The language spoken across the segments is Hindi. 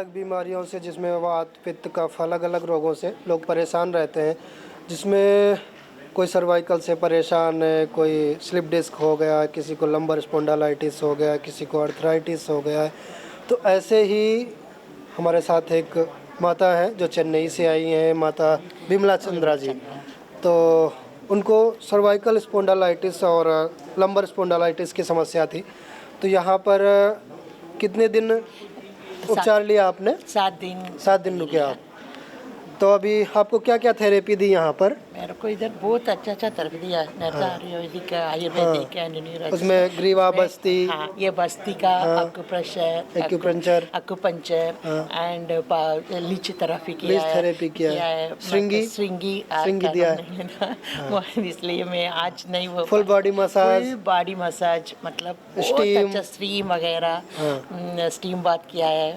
अलग बीमारियों से, जिसमें वात पित्त कफ अलग अलग रोगों से लोग परेशान रहते हैं, जिसमें कोई सर्वाइकल से परेशान है, कोई स्लिप डिस्क हो गया, किसी को लंबर स्पॉन्डिलाइटिस हो गया, किसी को आर्थराइटिस हो गया है। तो ऐसे ही हमारे साथ एक माता है जो चेन्नई से आई हैं, माता बिमला चंद्रा जी। तो उनको सर्वाइकल स्पॉन्डिलाइटिस और लंबर स्पॉन्डिलाइटिस की समस्या थी। तो यहाँ पर कितने दिन उपचार लिया आपने? 7 दिन। 7 दिन रुके आप। तो अभी आपको क्या क्या थेरेपी दी यहाँ पर? मेरे को इधर बहुत अच्छा थेरेपी दिया, आयुर्वेदिक, आयुर्वेदिक न्यूरोलॉजी। उसमें ग्रीवा बस्ती, हाँ, ये बस्ती का acupressure and leech therapy leech therapy किया है, श्रृंगी दिया है। इसलिए मैं आज नहीं वो फुल बॉडी मसाज मतलब स्टीम वगैरह, स्टीम बात किया है,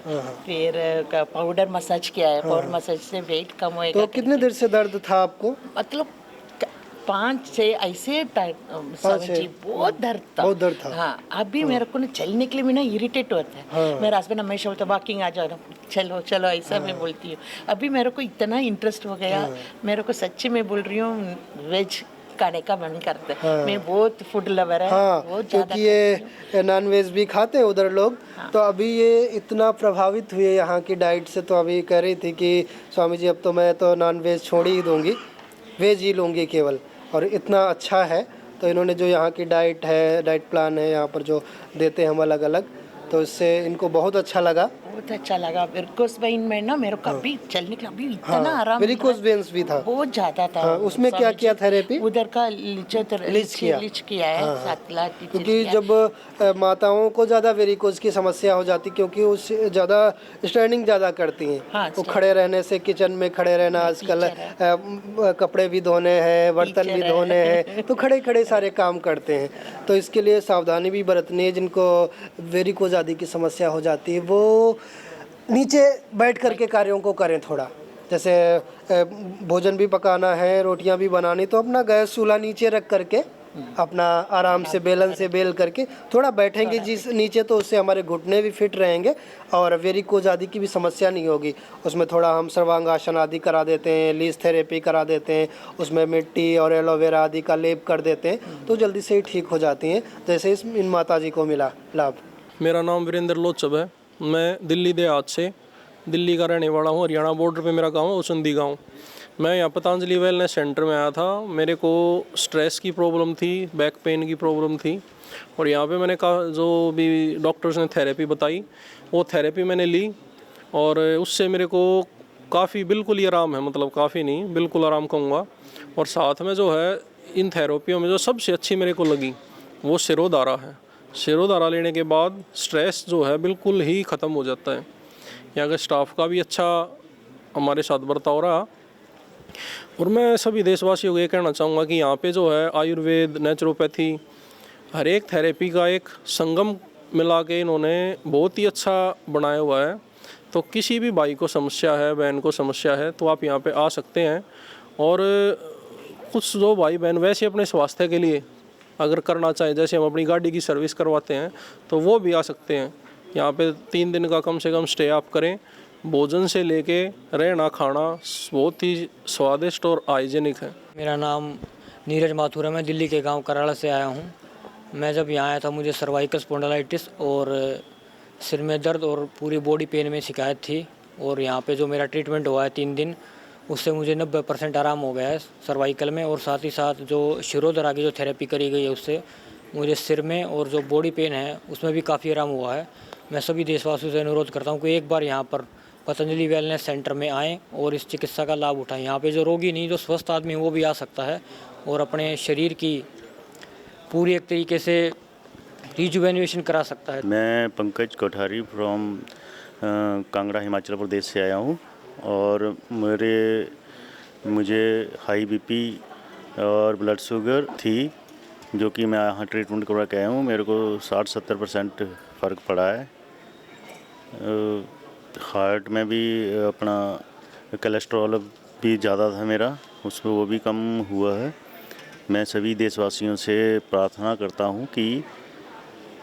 फिर पाउडर मसाज किया है। पाउडर मसाज से वेट कम होएगा। तो कितने देर से दर्द था आपको? मतलब 5 से ऐसे बहुत दर्द था। हाँ, अभी मेरे को ना चलने के लिए मैं ना इरिटेट होता है। मेरा हस्बैंड हमेशा बोलता वॉकिंग आ जाओ, चलो ऐसा मैं बोलती हूँ। अभी मेरे को इतना इंटरेस्ट हो गया, मेरे को सच्ची में बोल रही हूँ वेज खाने का मन करता है। मैं बहुत फूड लवर है। क्योंकि ये नॉन वेज भी खाते हैं उधर लोग। तो अभी ये इतना प्रभावित हुए यहाँ की डाइट से, तो अभी कह रही थी कि स्वामी जी अब तो मैं तो नॉन वेज छोड़ ही दूँगी, वेज ही लूँगी केवल। और इतना अच्छा है। तो इन्होंने जो यहाँ की डाइट है, डाइट प्लान है यहाँ पर जो देते हैं हम अलग अलग, तो इससे इनको बहुत अच्छा लगा। वेरिकोस वेन में ना मेरे को अभी चलने के लिए अभी इतना आराम। वेरिकोस वेन्स भी था, बहुत ज्यादा था। उसमें क्या किया थेरेपी? उधर का लीच किया है। 7 लाख। क्योंकि जब माताओं को ज़्यादा वेरिकोस की समस्या हो जाती, क्योंकि उससे ज़्यादा स्टैंडिंग ज़्यादा करती हैं। वो खड़े रहने से, किचन में खड़े रहना, आजकल कपड़े भी धोने हैं, बर्तन भी धोने हैं, तो खड़े खड़े सारे काम करते हैं। तो इसके लिए सावधानी भी बरतनी है। जिनको वेरिकोस आदि की समस्या हो जाती है वो नीचे बैठ करके कार्यों को करें थोड़ा। जैसे भोजन भी पकाना है, रोटियां भी बनानी, तो अपना गैस चूल्हा नीचे रख करके अपना आराम से बेलन से बेल करके थोड़ा बैठेंगे जिस नीचे, तो उससे हमारे घुटने भी फिट रहेंगे और वेरिकोज आदि की भी समस्या नहीं होगी। उसमें थोड़ा हम सर्वांगासन आदि करा देते हैं, लीच थेरेपी करा देते हैं, उसमें मिट्टी और एलोवेरा आदि का लेप कर देते हैं, तो जल्दी से ही ठीक हो जाती हैं, जैसे इन माता जी को मिला लाभ। मेरा नाम वीरेंद्र लोचब है। मैं दिल्ली देहात से, दिल्ली का रहने वाला हूँ। हरियाणा बॉर्डर पे मेरा गांव है, उसंदी गांव। मैं यहाँ पतंजलि वेलनेस सेंटर में आया था। मेरे को स्ट्रेस की प्रॉब्लम थी, बैक पेन की प्रॉब्लम थी, और यहाँ पे मैंने कहा जो भी डॉक्टर्स ने थेरेपी बताई वो थेरेपी मैंने ली, और उससे मेरे को काफ़ी बिल्कुल ही आराम है, मतलब काफ़ी नहीं, बिल्कुल आराम कहूँगा। और साथ में जो है इन थेरेपियों में जो सबसे अच्छी मेरे को लगी वो शिरोधारा है। शिरोधारा लेने के बाद स्ट्रेस जो है बिल्कुल ही ख़त्म हो जाता है। यहाँ के स्टाफ का भी अच्छा हमारे साथ बर्ताव रहा। और मैं सभी देशवासियों को ये कहना चाहूँगा कि यहाँ पे जो है आयुर्वेद, नेचुरोपैथी, हर एक थेरेपी का एक संगम मिला के इन्होंने बहुत ही अच्छा बनाया हुआ है। तो किसी भी भाई को समस्या है, बहन को समस्या है, तो आप यहाँ पे आ सकते हैं। और कुछ जो भाई बहन वैसे अपने स्वास्थ्य के लिए अगर करना चाहें, जैसे हम अपनी गाड़ी की सर्विस करवाते हैं, तो वो भी आ सकते हैं। यहाँ पे 3 दिन का कम से कम स्टे आप करें। भोजन से लेके रहना खाना बहुत ही स्वादिष्ट और हाइजेनिक है। मेरा नाम नीरज माथुर है। मैं दिल्ली के गांव कराड़ा से आया हूं। मैं जब यहाँ आया था मुझे सर्वाइकल स्पॉन्डिलाइटिस और सिर में दर्द और पूरी बॉडी पेन में शिकायत थी। और यहाँ पे जो मेरा ट्रीटमेंट हुआ है 3 दिन, उससे मुझे 90% आराम हो गया है सर्वाइकल में। और साथ ही साथ जो शिरोधारा की जो थेरेपी करी गई है उससे मुझे सिर में और जो बॉडी पेन है उसमें भी काफ़ी आराम हुआ है। मैं सभी देशवासियों से अनुरोध करता हूँ कि एक बार यहाँ पर पतंजलि वेलनेस सेंटर में आएँ और इस चिकित्सा का लाभ उठाएं। यहाँ पे जो रोगी नहीं, जो स्वस्थ आदमी है वो भी आ सकता है और अपने शरीर की पूरी एक तरीके से रिजुवेनेशन करा सकता है। मैं पंकज कोठारी फ्रॉम कांगड़ा हिमाचल प्रदेश से आया हूँ। और मुझे हाई बीपी और ब्लड शुगर थी, जो कि मैं यहाँ ट्रीटमेंट करवा के आया हूँ। मेरे को 60-70% फ़र्क पड़ा है। हार्ट में भी अपना कोलेस्ट्रॉल भी ज़्यादा था मेरा, उसमें वो भी कम हुआ है। मैं सभी देशवासियों से प्रार्थना करता हूँ कि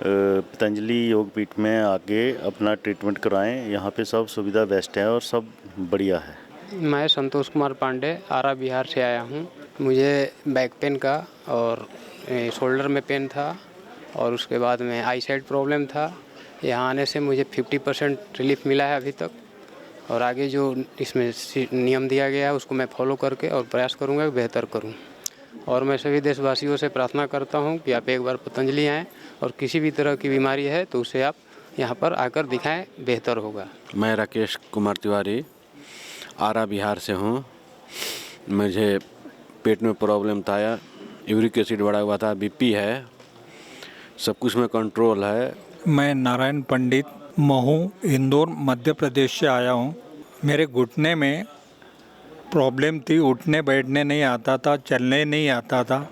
पतंजलि योगपीठ में आके अपना ट्रीटमेंट कराएं। यहाँ पे सब सुविधा बेस्ट है और सब बढ़िया है। मैं संतोष कुमार पांडे आरा बिहार से आया हूँ। मुझे बैक पेन का और शोल्डर में पेन था और उसके बाद में आई साइड प्रॉब्लम था। यहाँ आने से मुझे 50% रिलीफ मिला है अभी तक, और आगे जो इसमें नियम दिया गया है उसको मैं फॉलो करके और प्रयास करूँगा कि बेहतर करूँ। और मैं सभी देशवासियों से प्रार्थना करता हूँ कि आप एक बार पतंजलि आएँ और किसी भी तरह की बीमारी है तो उसे आप यहाँ पर आकर दिखाएं, बेहतर होगा। मैं राकेश कुमार तिवारी आरा बिहार से हूँ। मुझे पेट में प्रॉब्लम था, यूरिक एसिड बढ़ा हुआ था, बीपी है, सब कुछ में कंट्रोल है। मैं नारायण पंडित महू इंदौर मध्य प्रदेश से आया हूँ। मेरे घुटने में प्रॉब्लम थी, उठने बैठने नहीं आता था, चलने नहीं आता था,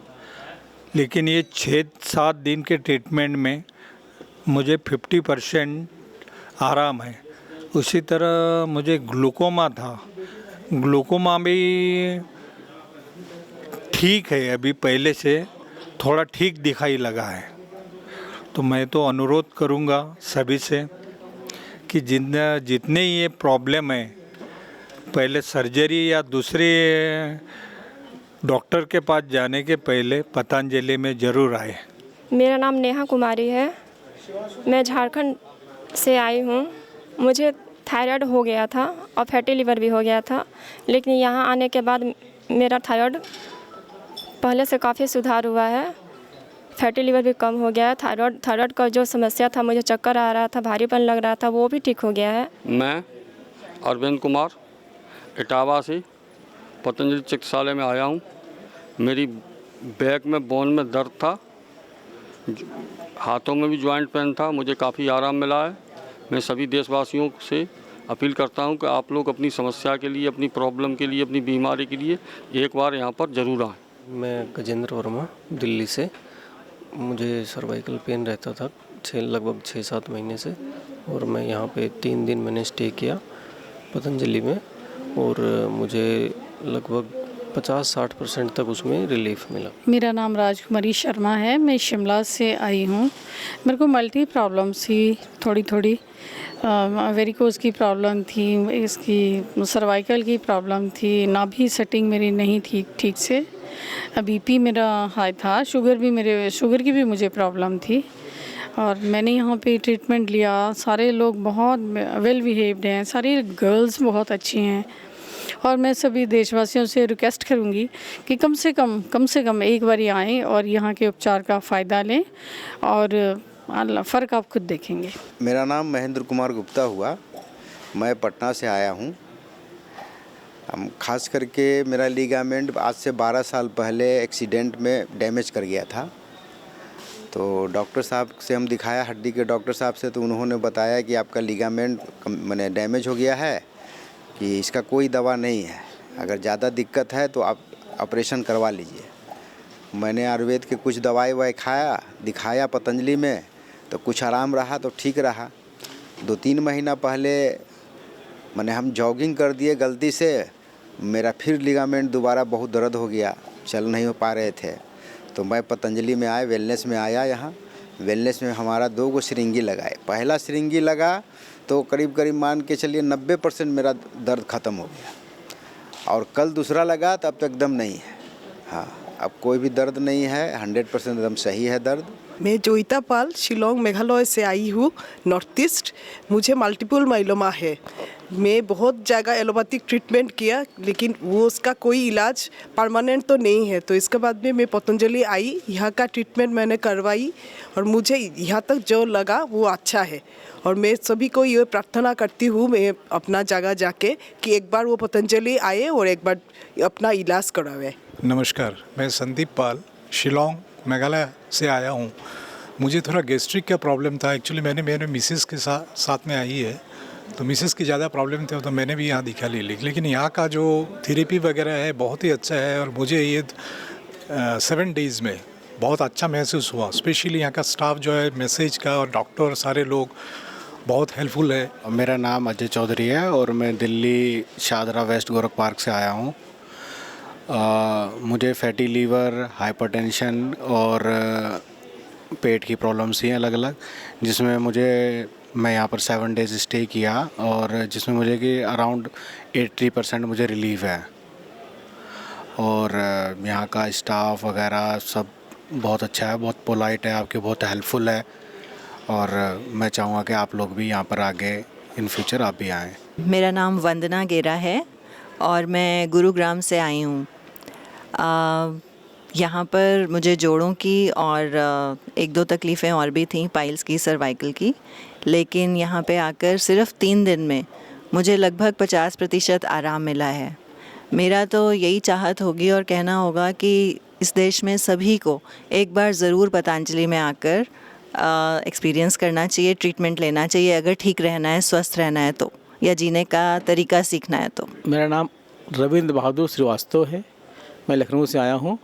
लेकिन ये 6-7 दिन के ट्रीटमेंट में मुझे 50% आराम है। उसी तरह मुझे ग्लूकोमा था, ग्लूकोमा भी ठीक है, अभी पहले से थोड़ा ठीक दिखाई लगा है। तो मैं तो अनुरोध करूँगा सभी से कि जितने ये प्रॉब्लम है, पहले सर्जरी या दूसरे डॉक्टर के पास जाने के पहले पतंजलि में ज़रूर आए। मेरा नाम नेहा कुमारी है, मैं झारखंड से आई हूँ। मुझे थायराइड हो गया था और फैटी लिवर भी हो गया था, लेकिन यहाँ आने के बाद मेरा थायराइड पहले से काफ़ी सुधार हुआ है, फैटी लिवर भी कम हो गया है। थायराइड का जो समस्या था, मुझे चक्कर आ रहा था, भारीपन लग रहा था, वो भी ठीक हो गया है। मैं अरविंद कुमार इटावा से पतंजलि चिकित्सालय में आया हूँ। मेरी बैक में बोन में दर्द था, हाथों में भी जॉइंट पेन था, मुझे काफ़ी आराम मिला है। मैं सभी देशवासियों से अपील करता हूँ कि आप लोग अपनी समस्या के लिए, अपनी प्रॉब्लम के लिए, अपनी बीमारी के लिए एक बार यहाँ पर ज़रूर आएँ। मैं गजेंद्र वर्मा दिल्ली से। मुझे सर्वाइकल पेन रहता था लगभग 6-7 महीने से, और मैं यहाँ पे 3 दिन मैंने स्टे किया पतंजलि में, और मुझे लगभग 50-60% तक उसमें रिलीफ मिला। मेरा नाम राजकुमारी शर्मा है, मैं शिमला से आई हूँ। मेरे को मल्टी प्रॉब्लम्स थी, थोड़ी वेरिकोज की प्रॉब्लम थी, इसकी सर्वाइकल की प्रॉब्लम थी, नाभि सेटिंग मेरी नहीं थी ठीक से, बीपी मेरा हाई था, शुगर की भी मुझे प्रॉब्लम थी। और मैंने यहाँ पे ट्रीटमेंट लिया। सारे लोग बहुत वेल बिहेव्ड हैं, सारी गर्ल्स बहुत अच्छी हैं, और मैं सभी देशवासियों से रिक्वेस्ट करूँगी कि कम से कम एक बार आएँ और यहाँ के उपचार का फ़ायदा लें, और फ़र्क आप खुद देखेंगे। मेरा नाम महेंद्र कुमार गुप्ता हुआ, मैं पटना से आया हूँ। खास करके मेरा लिगामेंट आज से 12 साल पहले एक्सीडेंट में डैमेज कर गया था। तो डॉक्टर साहब से हम दिखाया, हड्डी के डॉक्टर साहब से, तो उन्होंने बताया कि आपका लिगामेंट मैंने डैमेज हो गया है, कि इसका कोई दवा नहीं है, अगर ज़्यादा दिक्कत है तो आप ऑपरेशन करवा लीजिए। मैंने आयुर्वेद के कुछ दवाई खाया, दिखाया पतंजलि में, तो कुछ आराम रहा तो ठीक रहा। 2-3 महीना पहले मैंने हम जॉगिंग कर दिए गलती से, मेरा फिर लिगामेंट दोबारा बहुत दर्द हो गया, चल नहीं हो पा रहे थे। तो मैं पतंजलि में आया, वेलनेस में आया। यहाँ वेलनेस में हमारा 2 गो सिरिंगी लगाए। पहला सिरिंगी लगा तो करीब मान के चलिए 90% मेरा दर्द ख़त्म हो गया, और कल दूसरा लगा तो अब तक एकदम नहीं है। हाँ, अब कोई भी दर्द नहीं है, 100% एकदम सही है दर्द। मैं जोईता पाल शिलोंग मेघालय से आई हूँ, नॉर्थ ईस्ट। मुझे मल्टीपल माइलोमा है। मैं बहुत जगह एलोपैथिक ट्रीटमेंट किया, लेकिन वो उसका कोई इलाज परमानेंट तो नहीं है। तो इसके बाद में मैं पतंजलि आई, यहाँ का ट्रीटमेंट मैंने करवाई, और मुझे यहाँ तक जो लगा वो अच्छा है। और मैं सभी को ये प्रार्थना करती हूँ, मैं अपना जगह जाके, कि एक बार वो पतंजलि आए और एक बार अपना इलाज करवाए। नमस्कार, मैं संदीप पाल शिलोंग मेघालय से आया हूँ। मुझे थोड़ा गैस्ट्रिक का प्रॉब्लम था। एक्चुअली मैंने मेरे मिसेस के साथ में आई है, तो मिसेस की ज़्यादा प्रॉब्लम थी, तो मैंने भी यहाँ दिखा ली। लेकिन यहाँ का जो थेरेपी वगैरह है बहुत ही अच्छा है, और मुझे ये 7 डेज़ में बहुत अच्छा महसूस हुआ। स्पेशली यहाँ का स्टाफ जो है, मैसेज का और डॉक्टर सारे लोग बहुत हेल्पफुल है। मेरा नाम अजय चौधरी है और मैं दिल्ली शाहदरा वेस्ट गोरख पार्क से आया हूँ। मुझे फैटी लीवर, हाइपरटेंशन और पेट की प्रॉब्लम्स थी अलग अलग, जिसमें मैं यहाँ पर 7 डेज़ स्टे किया और जिसमें मुझे कि अराउंड 80% मुझे रिलीफ है। और यहाँ का स्टाफ वगैरह सब बहुत अच्छा है, बहुत पोलाइट है, आपके बहुत हेल्पफुल है। और मैं चाहूँगा कि आप लोग भी यहाँ पर आगे इन फ्यूचर आप भी आएँ। मेरा नाम वंदना गेरा है और मैं गुरुग्राम से आई हूँ। यहाँ पर मुझे जोड़ों की और 1-2 तकलीफ़ें और भी थीं, पाइल्स की, सर्वाइकल की, लेकिन यहाँ पे आकर सिर्फ 3 दिन में मुझे लगभग 50% आराम मिला है। मेरा तो यही चाहत होगी और कहना होगा कि इस देश में सभी को एक बार ज़रूर पतंजलि में आकर एक्सपीरियंस करना चाहिए, ट्रीटमेंट लेना चाहिए अगर ठीक रहना है, स्वस्थ रहना है तो, या जीने का तरीका सीखना है तो। मेरा नाम रविंद्र बहादुर श्रीवास्तव है, मैं लखनऊ से आया हूँ।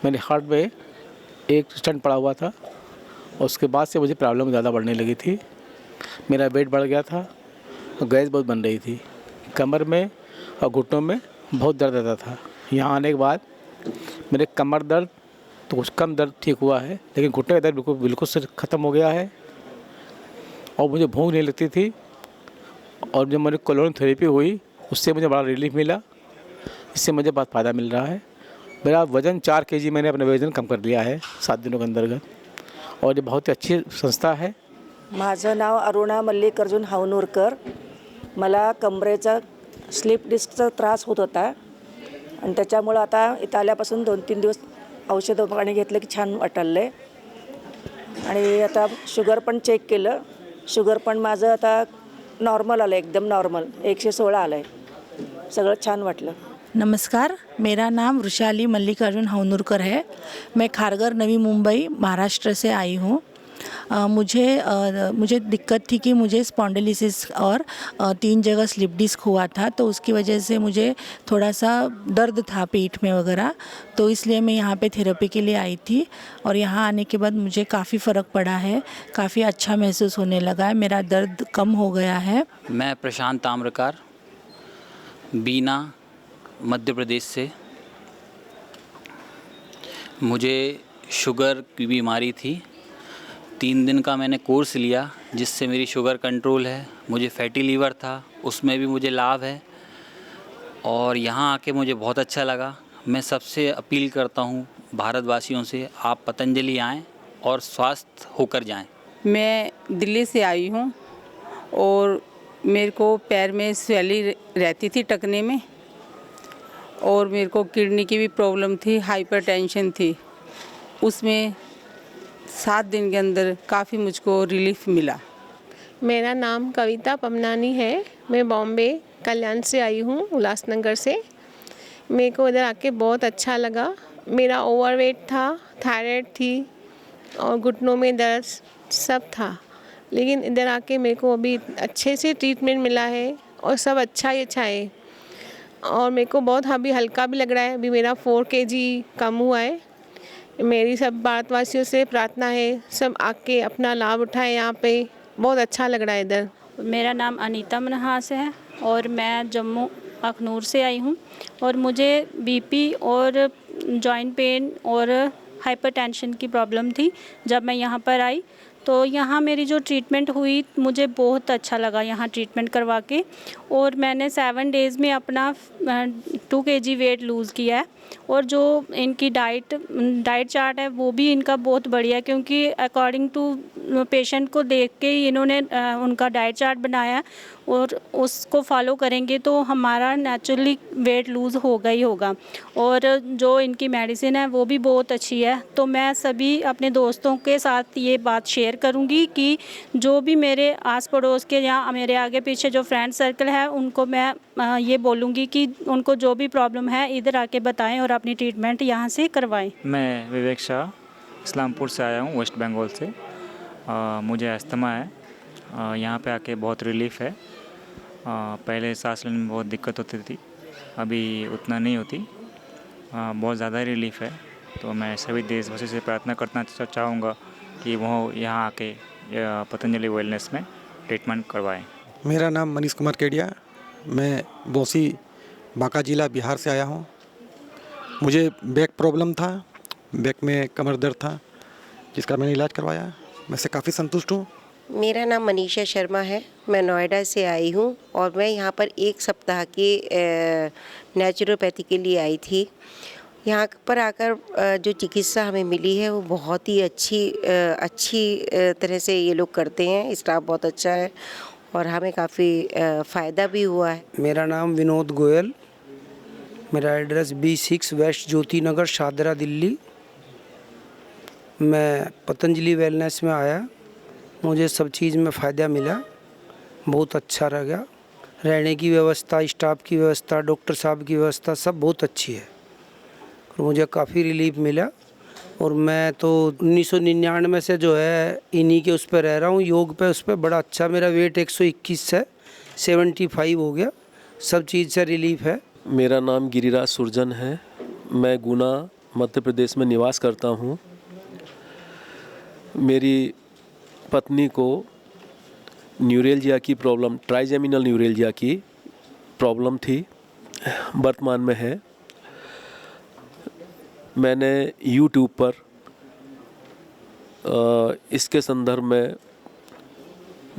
मेरे हार्ट में एक स्टंट पड़ा हुआ था और उसके बाद से मुझे प्रॉब्लम ज़्यादा बढ़ने लगी थी। मेरा वेट बढ़ गया था और गैस बहुत बन रही थी, कमर में और घुटनों में बहुत दर्द रहता था। यहाँ आने के बाद मेरे कमर दर्द तो कुछ कम दर्द ठीक हुआ है, लेकिन घुटने का दर्द बिल्कुल से ख़त्म हो गया है और मुझे भूख नहीं लगती थी। और जब मेरी कोलोन थेरेपी हुई उससे मुझे बड़ा रिलीफ मिला, इससे मुझे बहुत फ़ायदा मिल रहा है। मेरा वज़न 4 kg मैंने अपना वज़न कम कर लिया है 7 दिनों के अंतर्गत और ये बहुत ही अच्छी संस्था है। माझं नाव अरुणा मल्लिकार्जुन हावनूरकर। मला कमरेचा स्लिप डिस्कचा त्रास होत होता आणि त्याच्यामुळं आता इथं आल्यापासून 2-3 दिवस औषधं पाणी घेतलं की छान वाटलं आहे आणि आता शुगर पण चेक केलं, शुगर पण माझं आता नॉर्मल आलं, एकदम नॉर्मल 116 आलं आहे, सगळं छान वाटलं। नमस्कार, मेरा नाम वृषाली मल्लिकार्जुन हावनूरकर है। मैं खारघर नवी मुंबई महाराष्ट्र से आई हूँ। मुझे दिक्कत थी कि मुझे स्पॉन्डिलिसिस और 3 जगह स्लिप डिस्क हुआ था, तो उसकी वजह से मुझे थोड़ा सा दर्द था पेट में वगैरह, तो इसलिए मैं यहाँ पे थेरेपी के लिए आई थी और यहाँ आने के बाद मुझे काफ़ी फ़र्क पड़ा है, काफ़ी अच्छा महसूस होने लगा है, मेरा दर्द कम हो गया है। मैं प्रशांत ताम्रकार, बीना मध्य प्रदेश से। मुझे शुगर की बीमारी थी, 3 दिन का मैंने कोर्स लिया जिससे मेरी शुगर कंट्रोल है। मुझे फैटी लीवर था, उसमें भी मुझे लाभ है और यहाँ आके मुझे बहुत अच्छा लगा। मैं सबसे अपील करता हूँ भारतवासियों से, आप पतंजलि आएँ और स्वस्थ होकर जाएँ। मैं दिल्ली से आई हूँ और मेरे को पैर में स्वेली रहती थी टखने में और मेरे को किडनी की भी प्रॉब्लम थी, हाइपरटेंशन थी। उसमें 7 दिन के अंदर काफ़ी मुझको रिलीफ मिला। मेरा नाम कविता पमनानी है, मैं बॉम्बे कल्याण से आई हूँ, उल्लासनगर से। मेरे को इधर आके बहुत अच्छा लगा। मेरा ओवरवेट था, थायराइड थी और घुटनों में दर्द सब था, लेकिन इधर आके मेरे को अभी अच्छे से ट्रीटमेंट मिला है और सब अच्छा ही अच्छा है और मेरे को बहुत अभी हल्का भी लग रहा है। अभी मेरा 4 kg कम हुआ है। मेरी सब भारतवासियों से प्रार्थना है, सब आके अपना लाभ उठाएं, यहाँ पे बहुत अच्छा लग रहा है इधर। मेरा नाम अनीता मनहास है और मैं जम्मू अखनूर से आई हूँ और मुझे बीपी और जॉइंट पेन और हाइपरटेंशन की प्रॉब्लम थी। जब मैं यहाँ पर आई तो यहाँ मेरी जो ट्रीटमेंट हुई मुझे बहुत अच्छा लगा यहाँ ट्रीटमेंट करवा के, और मैंने 7 डेज़ में अपना 2 kg वेट लूज़ किया है। और जो इनकी डाइट चार्ट है वो भी इनका बहुत बढ़िया है, क्योंकि अकॉर्डिंग टू पेशेंट को देख के ही इन्होंने उनका डाइट चार्ट बनाया है और उसको फॉलो करेंगे तो हमारा नेचुरली वेट लूज़ होगा ही होगा। और जो इनकी मेडिसिन है वो भी बहुत अच्छी है। तो मैं सभी अपने दोस्तों के साथ ये बात शेयर करूंगी कि जो भी मेरे आस पड़ोस के या मेरे आगे पीछे जो फ्रेंड सर्कल है उनको मैं ये बोलूँगी कि उनको जो भी प्रॉब्लम है इधर आके बताएं और अपनी ट्रीटमेंट यहाँ से करवाएं। मैं विवेक शाह इस्लामपुर से आया हूँ, वेस्ट बंगाल से। मुझे अस्थमा है। यहाँ पे आके बहुत रिलीफ है। पहले सांस लेने में बहुत दिक्कत होती थी, अभी उतना नहीं होती, बहुत ज़्यादा रिलीफ है। तो मैं सभी देशवासियों से प्रार्थना करना चाहूँगा कि वो यहाँ आके पतंजलि वेलनेस में ट्रीटमेंट करवाएं। मेरा नाम मनीष कुमार केडिया, मैं बोसी बांका जिला बिहार से आया हूँ। मुझे बैक प्रॉब्लम था, बैक में कमर दर्द था, जिसका मैंने इलाज करवाया, मैं इससे काफ़ी संतुष्ट हूँ। मेरा नाम मनीषा शर्मा है, मैं नोएडा से आई हूँ और मैं यहाँ पर 1 सप्ताह की नेचुरोपैथी के लिए आई थी। यहाँ पर आकर जो चिकित्सा हमें मिली है वो बहुत ही अच्छी तरह से ये लोग करते हैं, स्टाफ बहुत अच्छा है और हमें काफ़ी फ़ायदा भी हुआ है। मेरा नाम विनोद गोयल, मेरा एड्रेस B6 वेस्ट ज्योति नगर, शादरा, दिल्ली। मैं पतंजलि वेलनेस में आया, मुझे सब चीज़ में फ़ायदा मिला, बहुत अच्छा लगा। रहने की व्यवस्था, स्टाफ की व्यवस्था, डॉक्टर साहब की व्यवस्था सब बहुत अच्छी है और मुझे काफ़ी रिलीफ मिला। और मैं तो 1999 से जो है इन्हीं के उस पर रह रहा हूँ, योग पे। उस पर बड़ा अच्छा, मेरा वेट 121 से 75 हो गया, सब चीज़ से रिलीफ है। मेरा नाम गिरिराज सुरजन है, मैं गुना मध्य प्रदेश में निवास करता हूँ। मेरी पत्नी को न्यूरेल्जिया की प्रॉब्लम, ट्राइजेमिनल न्यूरेल्जिया की प्रॉब्लम थी, वर्तमान में है। मैंने YouTube पर इसके संदर्भ में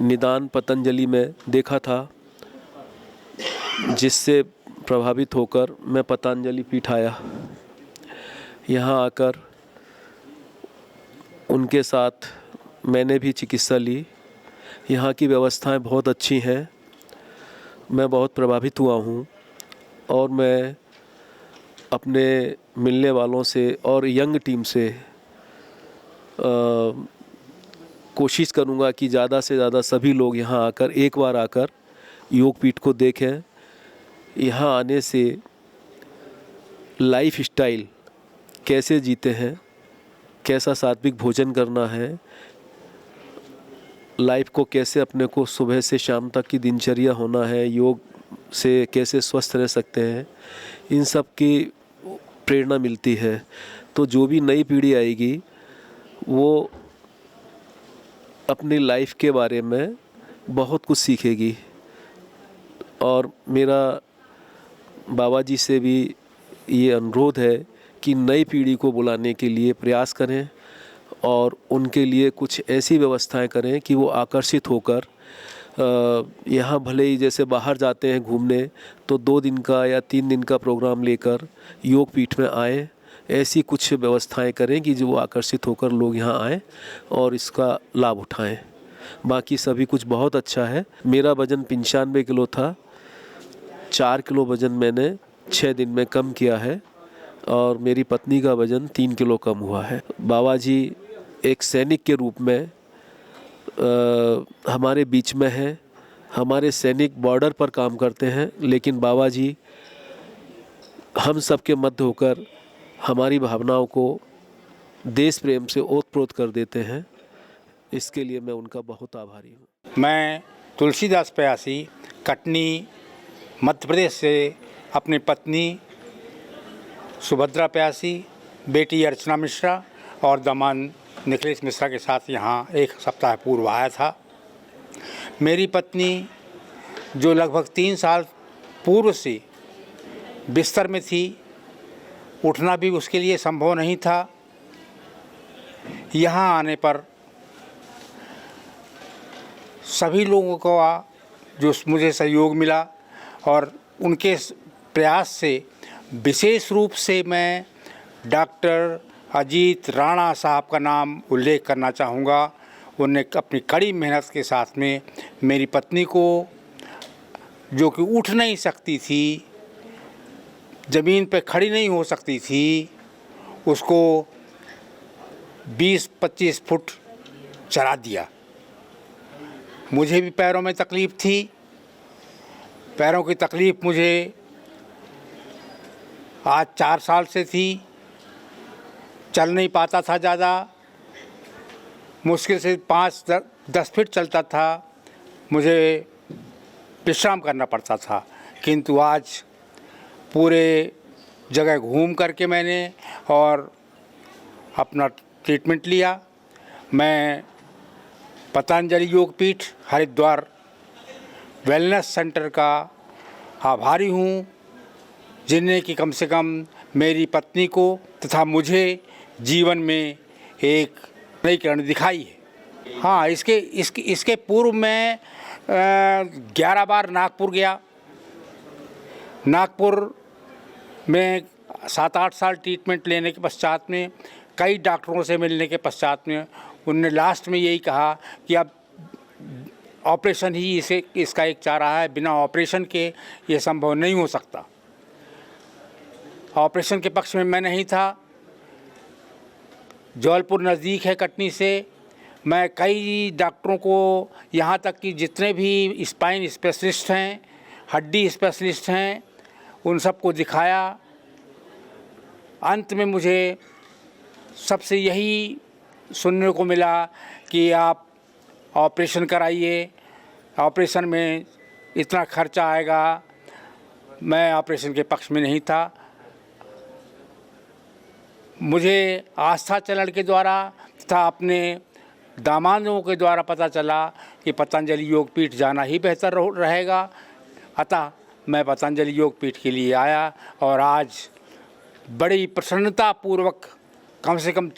निदान पतंजलि में देखा था, जिससे प्रभावित होकर मैं पतंजलि पीठ आया। यहाँ आकर उनके साथ मैंने भी चिकित्सा ली। यहाँ की व्यवस्थाएं बहुत अच्छी हैं, मैं बहुत प्रभावित हुआ हूँ और मैं अपने मिलने वालों से और यंग टीम से कोशिश करूँगा कि ज़्यादा से ज़्यादा सभी लोग यहाँ आकर एक बार आकर योग पीठ को देखें। यहाँ आने से लाइफ स्टाइल कैसे जीते हैं, कैसा सात्विक भोजन करना है, लाइफ को कैसे अपने को सुबह से शाम तक की दिनचर्या होना है, योग से कैसे स्वस्थ रह सकते हैं, इन सब की प्रेरणा मिलती है। तो जो भी नई पीढ़ी आएगी वो अपनी लाइफ के बारे में बहुत कुछ सीखेगी। और मेरा बाबा जी से भी ये अनुरोध है कि नई पीढ़ी को बुलाने के लिए प्रयास करें और उनके लिए कुछ ऐसी व्यवस्थाएं करें कि वो आकर्षित होकर यहाँ भले ही जैसे बाहर जाते हैं घूमने तो 2 दिन का या 3 दिन का प्रोग्राम लेकर योग पीठ में आएँ। ऐसी कुछ व्यवस्थाएं करें कि जो आकर्षित होकर लोग यहाँ आएँ और इसका लाभ उठाएं। बाकी सभी कुछ बहुत अच्छा है। मेरा वज़न 95 किलो था, 4 किलो वज़न मैंने 6 दिन में कम किया है और मेरी पत्नी का वज़न 3 किलो कम हुआ है। बाबा जी एक सैनिक के रूप में हमारे बीच में हैं। हमारे सैनिक बॉर्डर पर काम करते हैं, लेकिन बाबा जी हम सब के मध्य होकर हमारी भावनाओं को देश प्रेम से ओतप्रोत कर देते हैं। इसके लिए मैं उनका बहुत आभारी हूँ। मैं तुलसीदास प्यासी, कटनी, मध्य प्रदेश से अपनी पत्नी सुभद्रा प्यासी, बेटी अर्चना मिश्रा और दामाद निखिलेश मिश्रा के साथ यहाँ 1 सप्ताह पूर्व आया था। मेरी पत्नी जो लगभग 3 साल पूर्व से बिस्तर में थी, उठना भी उसके लिए संभव नहीं था, यहाँ आने पर सभी लोगों को जो मुझे सहयोग मिला और उनके प्रयास से विशेष रूप से मैं डॉक्टर अजीत राणा साहब का नाम उल्लेख करना चाहूँगा। उन्होंने अपनी कड़ी मेहनत के साथ में मेरी पत्नी को, जो कि उठ नहीं सकती थी, ज़मीन पे खड़ी नहीं हो सकती थी, उसको 20-25 फुट चला दिया। मुझे भी पैरों में तकलीफ़ थी, पैरों की तकलीफ़ मुझे आज 4 साल से थी। चल नहीं पाता था ज़्यादा, मुश्किल से 5-10 फीट चलता था, मुझे विश्राम करना पड़ता था। किंतु आज पूरे जगह घूम करके मैंने और अपना ट्रीटमेंट लिया। मैं पतंजलि योग पीठ हरिद्वार वेलनेस सेंटर का आभारी हूँ, जिन्हें कि कम से कम मेरी पत्नी को तथा मुझे जीवन में एक नई किरण दिखाई है। हाँ, इसके पूर्व मैं 11 बार नागपुर गया। नागपुर में 7-8 साल ट्रीटमेंट लेने के पश्चात में, कई डॉक्टरों से मिलने के पश्चात में, उनने लास्ट में यही कहा कि अब ऑपरेशन ही इसका एक चारा है, बिना ऑपरेशन के ये संभव नहीं हो सकता। ऑपरेशन के पक्ष में मैं नहीं था। जबलपुर नज़दीक है कटनी से। मैं कई डॉक्टरों को, यहाँ तक कि जितने भी स्पाइन स्पेशलिस्ट हैं, हड्डी स्पेशलिस्ट हैं, उन सबको दिखाया। अंत में मुझे सबसे यही सुनने को मिला कि आप ऑपरेशन कराइए, ऑपरेशन में इतना खर्चा आएगा। मैं ऑपरेशन के पक्ष में नहीं था। मुझे आस्था चैनल के द्वारा तथा अपने दामादों के द्वारा पता चला कि पतंजलि योग पीठ जाना ही बेहतर रहेगा। अतः मैं पतंजलि योग पीठ के लिए आया और आज बड़ी प्रसन्नतापूर्वक कम से कम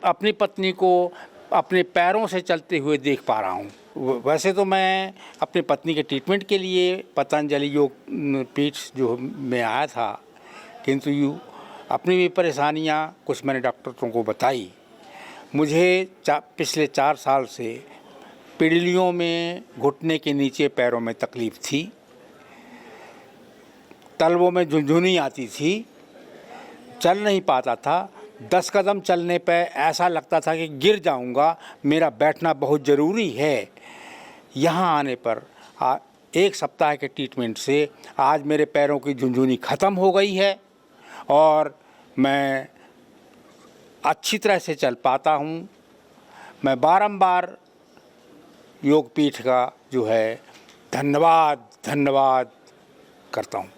अपनी पत्नी को अपने पैरों से चलते हुए देख पा रहा हूँ। वैसे तो मैं अपनी पत्नी के ट्रीटमेंट के लिए पतंजलि योग पीठ जो मैं आया था, किंतु अपनी भी परेशानियाँ कुछ मैंने डॉक्टरों को बताई। मुझे पिछले 4 साल से पीढ़ियों में घुटने के नीचे पैरों में तकलीफ़ थी, तलवों में झुनझुनी आती थी, चल नहीं पाता था। 10 कदम चलने पे ऐसा लगता था कि गिर जाऊंगा। मेरा बैठना बहुत ज़रूरी है। यहाँ आने पर 1 सप्ताह के ट्रीटमेंट से आज मेरे पैरों की झुनझुनी ख़त्म हो गई है और मैं अच्छी तरह से चल पाता हूँ। मैं बारंबार योगपीठ का जो है धन्यवाद करता हूँ।